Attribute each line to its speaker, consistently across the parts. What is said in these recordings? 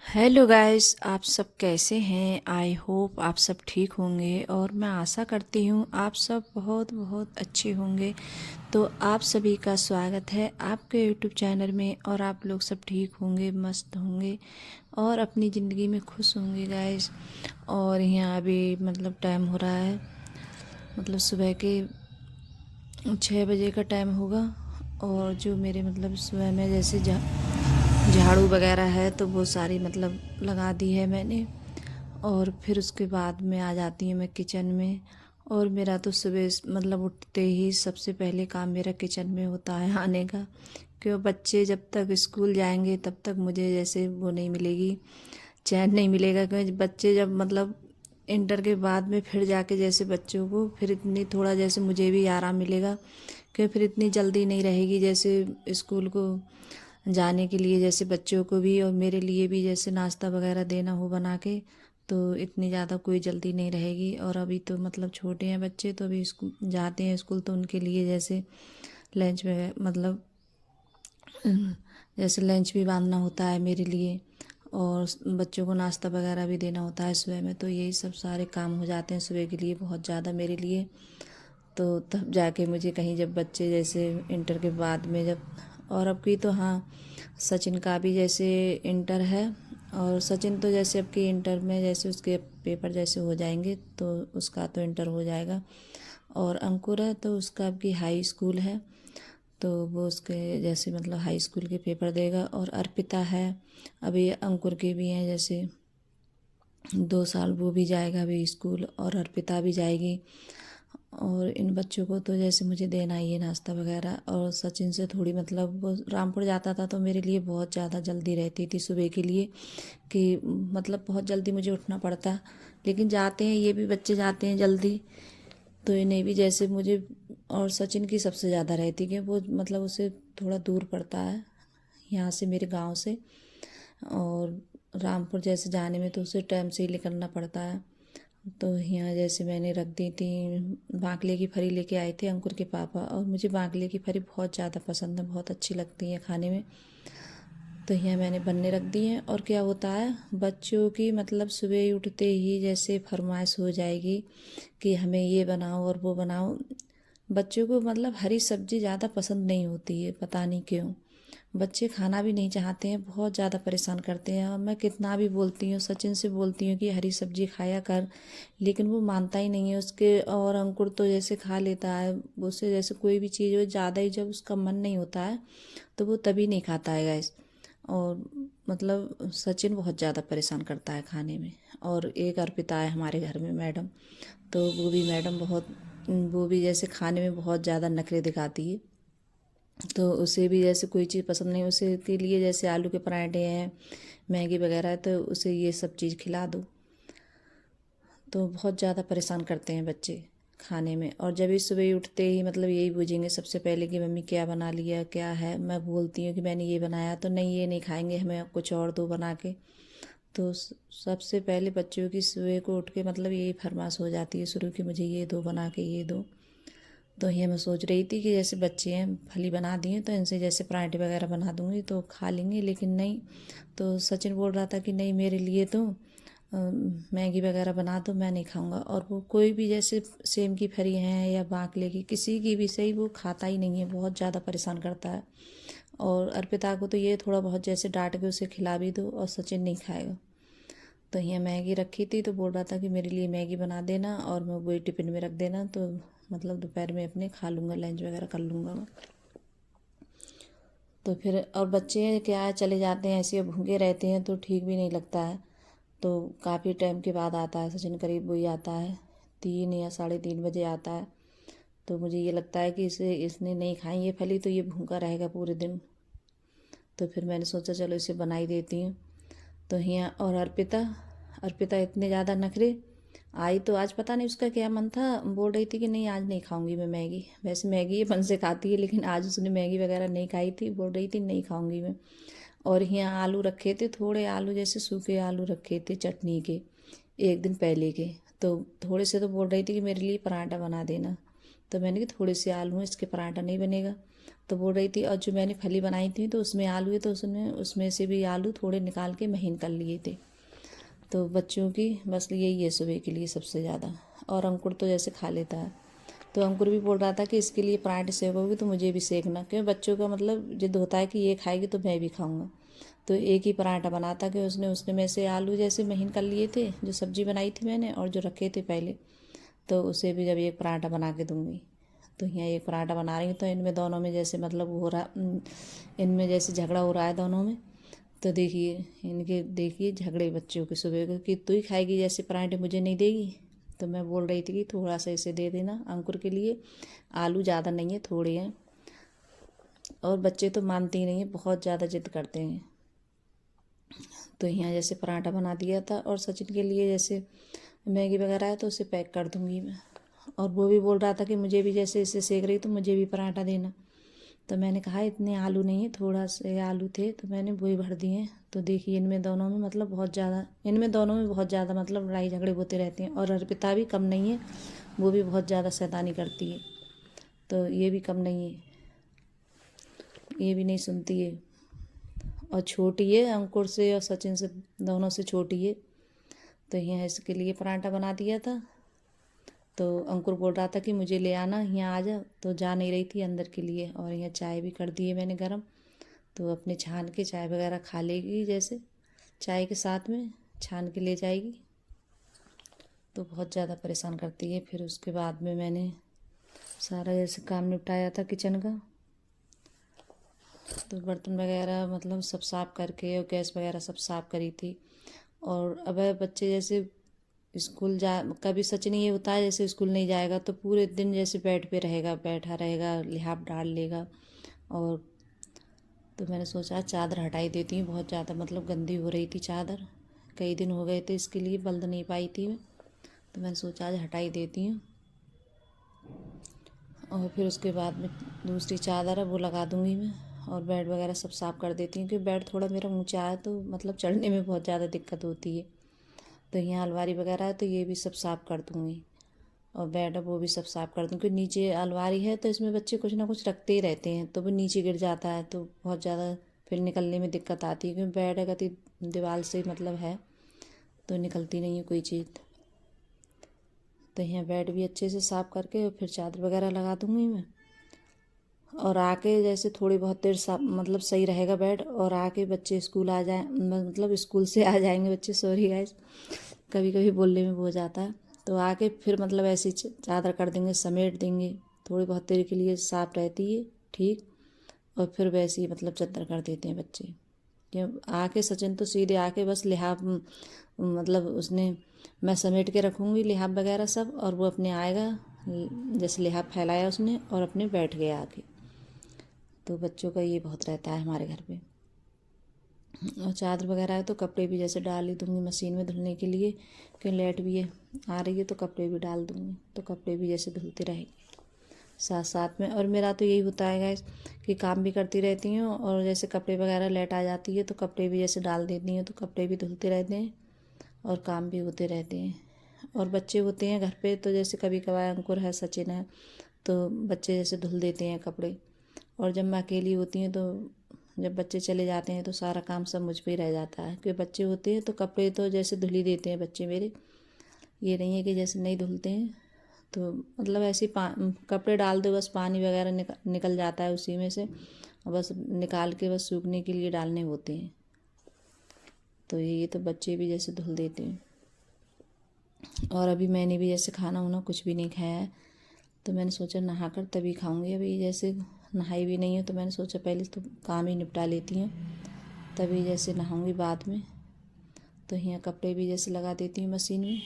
Speaker 1: Hello guys, आप सब कैसे हैं। आई होप आप सब ठीक होंगे और मैं आशा करती हूँ आप सब बहुत बहुत अच्छे होंगे। तो आप सभी का स्वागत है आपके यूट्यूब चैनल में और आप लोग सब ठीक होंगे, मस्त होंगे और अपनी ज़िंदगी में खुश होंगे गाइस। और यहाँ अभी मतलब टाइम हो रहा है, मतलब सुबह के 6 बजे का टाइम होगा। और जो मेरे मतलब सुबह में जैसे झाड़ू वगैरह है तो वो सारी मतलब लगा दी है मैंने। और फिर उसके बाद में आ जाती हूँ मैं किचन में। और मेरा तो सुबह मतलब उठते ही सबसे पहले काम मेरा किचन में होता है आने का। क्यों, बच्चे जब तक स्कूल जाएंगे तब तक मुझे जैसे वो नहीं मिलेगी, चैन नहीं मिलेगा। क्योंकि बच्चे जब मतलब इंटर के बाद में फिर जाके जैसे बच्चों को फिर इतनी थोड़ा जैसे मुझे भी आराम मिलेगा। क्योंकि फिर इतनी जल्दी नहीं रहेगी जैसे स्कूल को जाने के लिए, जैसे बच्चों को भी और मेरे लिए भी जैसे नाश्ता वगैरह देना हो बना के, तो इतनी ज़्यादा कोई जल्दी नहीं रहेगी। और अभी तो मतलब छोटे हैं बच्चे, तो अभी स्कूल जाते हैं स्कूल, तो उनके लिए जैसे लंच में मतलब जैसे लंच भी बांधना होता है मेरे लिए। और बच्चों को नाश्ता वगैरह भी देना होता है सुबह में। तो यही सब सारे काम हो जाते हैं सुबह के लिए बहुत ज़्यादा मेरे लिए। तो तब जाके मुझे कहीं जब बच्चे जैसे इंटर के बाद में जब, और अब की तो हाँ, सचिन का भी जैसे इंटर है। और सचिन तो जैसे अब की इंटर में जैसे उसके पेपर जैसे हो जाएंगे तो उसका तो इंटर हो जाएगा। और अंकुर है तो उसका अब की हाई स्कूल है, तो वो उसके जैसे मतलब हाई स्कूल के पेपर देगा। और अर्पिता है, अभी अंकुर के भी हैं जैसे 2 साल, वो भी जाएगा अभी स्कूल और अर्पिता भी जाएगी। और इन बच्चों को तो जैसे मुझे देना ही है नाश्ता वगैरह। और सचिन से थोड़ी मतलब वो रामपुर जाता था तो मेरे लिए बहुत ज़्यादा जल्दी रहती थी सुबह के लिए, कि मतलब बहुत जल्दी मुझे उठना पड़ता। लेकिन जाते हैं ये भी बच्चे जाते हैं जल्दी, तो इन्हें भी जैसे मुझे, और सचिन की सबसे ज़्यादा रहती कि वो मतलब उसे थोड़ा दूर पड़ता है यहाँ से, मेरे गांव से। और रामपुर जैसे जाने में तो उसे टाइम से ही निकलना पड़ता है। तो यहाँ जैसे मैंने रख दी थी, बाकले की फली लेके आए थे अंकुर के पापा, और मुझे बाकले की फली बहुत ज़्यादा पसंद है, बहुत अच्छी लगती है खाने में। तो यहाँ मैंने बनने रख दी है। और क्या होता है, बच्चों की मतलब सुबह उठते ही जैसे फरमाइश हो जाएगी कि हमें ये बनाओ और वो बनाओ। बच्चों को मतलब हरी सब्जी ज़्यादा पसंद नहीं होती है, पता नहीं क्यों। बच्चे खाना भी नहीं चाहते हैं, बहुत ज़्यादा परेशान करते हैं। और मैं कितना भी बोलती हूँ, सचिन से बोलती हूँ कि हरी सब्जी खाया कर, लेकिन वो मानता ही नहीं है उसके। और अंकुर तो जैसे खा लेता है, उससे जैसे कोई भी चीज़ हो ज़्यादा ही, जब उसका मन नहीं होता है तो वो तभी नहीं खाता है गैस। और मतलब सचिन बहुत ज़्यादा परेशान करता है खाने में। और एक अर्पिता है हमारे घर में मैडम, तो वो भी मैडम बहुत, वो भी जैसे खाने में बहुत ज़्यादा नखरे दिखाती है। तो उसे भी जैसे कोई चीज़ पसंद नहीं, उसे के लिए जैसे आलू के पराठे हैं, मैगी वगैरह है, तो उसे ये सब चीज़ खिला दो। तो बहुत ज़्यादा परेशान करते हैं बच्चे खाने में। और जब भी सुबह उठते ही मतलब यही पूछेंगे सबसे पहले कि मम्मी क्या बना लिया, क्या है। मैं बोलती हूँ कि मैंने ये बनाया, तो नहीं ये नहीं खाएंगे, हमें कुछ और दो बना के। तो सबसे पहले बच्चों की सुबह को उठ के मतलब यही फरमाश हो जाती है शुरू की, मुझे ये दो बना के, ये दो। तो ये मैं सोच रही थी कि जैसे बच्चे हैं, फली बना दी हैं तो इनसे जैसे पराठे वगैरह बना दूंगी तो खा लेंगे, लेकिन नहीं। तो सचिन बोल रहा था कि नहीं मेरे लिए तो मैगी वगैरह बना दो, मैं नहीं खाऊंगा। और वो कोई भी जैसे सेम की फली हैं या बाकले की, किसी की भी सही, वो खाता ही नहीं है, बहुत ज़्यादा परेशान करता है। और अर्पिता को तो ये थोड़ा बहुत जैसे डांट के उसे खिला भी दो, और सचिन नहीं खाएगा। तो यहाँ मैगी रखी थी तो बोल रहा था कि मेरे लिए मैगी बना देना और मैं वही टिफ़िन में रख देना, तो मतलब दोपहर में अपने खा लूँगा, लंच वगैरह कर लूँगा मैं। तो फिर और बच्चे क्या है, चले जाते हैं ऐसे भूखे रहते हैं तो ठीक भी नहीं लगता है। तो काफ़ी टाइम के बाद आता है सचिन, करीब वही आता है 3 या 3:30 बजे आता है। तो मुझे ये लगता है कि इसे इसने नहीं खाई ये फली तो ये भूखा रहेगा पूरे दिन। तो फिर मैंने सोचा चलो इसे बना ही देती हूँ। तो यहाँ और अर्पिता, अर्पिता इतने ज़्यादा नखरे। आई तो आज पता नहीं उसका क्या मन था, बोल रही थी कि नहीं आज नहीं खाऊंगी मैं मैगी। वैसे मैगी ये मन से खाती है, लेकिन आज उसने मैगी वगैरह नहीं खाई थी, बोल रही थी नहीं खाऊंगी मैं। और यहाँ आलू रखे थे, थोड़े आलू जैसे सूखे आलू रखे थे चटनी के, एक दिन पहले के। तो थोड़े से तो बोल रही थी कि मेरे लिए पराठा बना देना। तो मैंने कि थोड़े से आलू हैं, इसके पराठा नहीं बनेगा। तो बोल रही थी और जो मैंने फली बनाई थी तो उसमें आलू है तो उसमें से भी आलू थोड़े निकाल के महीन कर लिए थे। तो बच्चों की बस यही है सुबह के लिए सबसे ज़्यादा। और अंकुर तो जैसे खा लेता है, तो अंकुर भी बोल रहा था कि इसके लिए पराठे सेकोगे तो मुझे भी सेकना, क्योंकि बच्चों का मतलब जिद होता है कि ये खाएगी तो मैं भी खाऊंगा। तो एक ही पराठा बनाता कि उसने में से आलू जैसे महीन कर लिए थे जो सब्जी बनाई थी मैंने और जो रखे थे पहले, तो उसे भी जब एक पराठा बना के दूंगी। तो यहाँ एक पराठा बना रही हूँ तो इनमें दोनों में जैसे मतलब हो रहा, इनमें जैसे झगड़ा हो रहा है दोनों में। तो देखिए झगड़े बच्चों के सुबह को कि तू ही खाएगी जैसे पराठे मुझे नहीं देगी। तो मैं बोल रही थी कि थोड़ा सा इसे दे देना अंकुर के लिए, आलू ज़्यादा नहीं है थोड़े हैं। और बच्चे तो मानते ही नहीं है, बहुत ज़्यादा जिद करते हैं। तो यहाँ जैसे पराठा बना दिया था और सचिन के लिए जैसे मैगी वगैरह है तो उसे पैक कर दूँगी मैं। और वो भी बोल रहा था कि मुझे भी जैसे इसे सेक रही तो मुझे भी पराठा देना। तो मैंने कहा इतने आलू नहीं है, थोड़ा से आलू थे तो मैंने वही भर दिए। तो देखिए इनमें दोनों में मतलब बहुत ज़्यादा मतलब लड़ाई झगड़े होते रहते हैं। और अर्पिता भी कम नहीं है, वो भी बहुत ज़्यादा शैतानी करती है। तो ये भी कम नहीं है, ये भी नहीं सुनती है। और छोटी है अंकुर से और सचिन से, दोनों से छोटी है। तो यहाँ इसके लिए पराठा बना दिया था। तो अंकुर बोल रहा था कि मुझे ले आना, यहाँ आ जा, तो जा नहीं रही थी अंदर के लिए। और यहाँ चाय भी कर दी है मैंने गरम, तो अपने छान के चाय वगैरह खा लेगी, जैसे चाय के साथ में छान के ले जाएगी। तो बहुत ज़्यादा परेशान करती है। फिर उसके बाद में मैंने सारा जैसे काम निपटाया था किचन का, तो बर्तन वगैरह मतलब सब साफ़ करके और गैस वगैरह सब साफ़ करी थी। और अब बच्चे जैसे स्कूल जा, कभी सच नहीं ये होता है जैसे स्कूल नहीं जाएगा तो पूरे दिन जैसे बेड पे रहेगा, बैठा रहेगा, लिहाफ डाल लेगा। और तो मैंने सोचा चादर हटाई देती हूँ, बहुत ज़्यादा मतलब गंदी हो रही थी चादर, कई दिन हो गए थे इसके लिए बल्द नहीं पाई थी मैं। तो मैंने सोचा आज हटाई देती हूँ। और फिर उसके बाद में दूसरी चादर है वो लगा दूँगी मैं। और बेड वगैरह सब साफ़ कर देती हूँ, क्योंकि बेड थोड़ा मेरा ऊंचा है तो मतलब चढ़ने में बहुत ज़्यादा दिक्कत होती है। तो यहाँ अलमारी वगैरह है तो ये भी सब साफ़ कर दूँगी। और बेड है वो भी सब साफ़ कर दूँ, क्योंकि नीचे अलमारी है तो इसमें बच्चे कुछ ना कुछ रखते ही रहते हैं, तो वो नीचे गिर जाता है तो बहुत ज़्यादा फिर निकलने में दिक्कत आती है। क्योंकि बेड अगर दीवार से मतलब है तो निकलती नहीं है कोई चीज़। तो यहाँ बेड भी अच्छे से साफ़ करके और फिर चादर वगैरह लगा दूँगी मैं। और आके जैसे थोड़ी बहुत देर मतलब सही रहेगा बेड, और आके बच्चे स्कूल आ जाए, मतलब स्कूल से आ जाएंगे बच्चे, सॉरी गाइस कभी कभी बोलने में वो हो जाता है। तो आके फिर मतलब ऐसी चादर कर देंगे, समेट देंगे, थोड़ी बहुत देर के लिए साफ रहती है ठीक। और फिर वैसे ही मतलब चादर कर देते हैं बच्चे। कि आके सचिन तो सीधे आके बस लिहाफ मतलब उसने, मैं समेट के रखूँगी लिहाफ वगैरह सब, और वो अपने आएगा जैसे लिहाफ फैलाया उसने और अपने बैठ गया आके। तो बच्चों का ये बहुत रहता है हमारे घर पे। और चादर वगैरह है तो कपड़े भी जैसे डाल ही दूँगी मशीन में धुलने के लिए, क्योंकि लेट भी है आ रही है तो कपड़े भी डाल दूँगी, तो कपड़े भी जैसे धुलते रहेंगे साथ साथ में। और मेरा तो यही होता है गाइस कि काम भी करती रहती हूँ और जैसे कपड़े वगैरह लेट आ जाती है तो कपड़े भी जैसे डाल देती हूँ, तो कपड़े भी धुलते रहते हैं और काम भी होते रहते हैं। और बच्चे होते हैं घर पे तो जैसे कभी कभार अंकुर है, सचिन है, तो बच्चे जैसे धुल देते हैं कपड़े। और जब मैं अकेली होती हूँ तो जब बच्चे चले जाते हैं तो सारा काम सब मुझ पे ही रह जाता है, क्योंकि बच्चे होते हैं तो कपड़े तो जैसे धुल ही देते हैं बच्चे मेरे, ये नहीं है कि जैसे नहीं धुलते हैं। तो मतलब ऐसे कपड़े डाल दो बस पानी वगैरह निकल जाता है उसी में से, और बस निकाल के बस सूखने के लिए डालने होते हैं। तो ये तो बच्चे भी जैसे धुल देते हैं। और अभी मैंने भी जैसे खाना वाना कुछ भी नहीं खाया है, तो मैंने सोचा नहा कर तभी खाऊंगी। अभी जैसे नहाई भी नहीं हूँ तो मैंने सोचा पहले तो काम ही निपटा लेती हूँ, तभी जैसे नहाऊंगी बाद में। तो यहाँ कपड़े भी जैसे लगा देती हूँ मशीन में।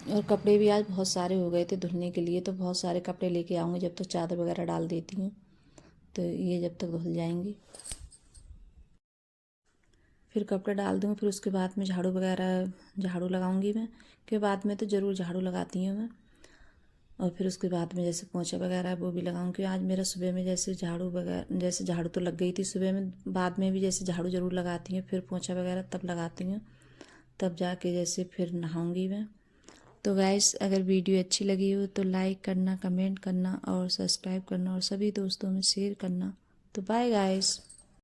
Speaker 1: और कपड़े भी आज बहुत सारे हो गए थे धुलने के लिए, तो बहुत सारे कपड़े लेके आऊँगी जब तक चादर वगैरह डाल देती हूँ, तो ये जब तक धुल जाएंगे फिर कपड़े डाल दूँगी। फिर उसके बाद में झाड़ू लगाऊंगी मैं, के बाद में तो ज़रूर झाड़ू लगाती हूँ मैं। और फिर उसके बाद में जैसे पोंछा वगैरह वो भी लगाऊंगी। आज मेरा सुबह में जैसे झाड़ू तो लग गई थी सुबह में, बाद में भी जैसे झाड़ू ज़रूर लगाती हूँ, फिर पोंछा वगैरह तब लगाती हूँ, तब जाके जैसे फिर नहाऊंगी मैं। तो गाइस अगर वीडियो अच्छी लगी हो तो लाइक करना, कमेंट करना और सब्सक्राइब करना और सभी दोस्तों में शेयर करना। तो बाय गाइस।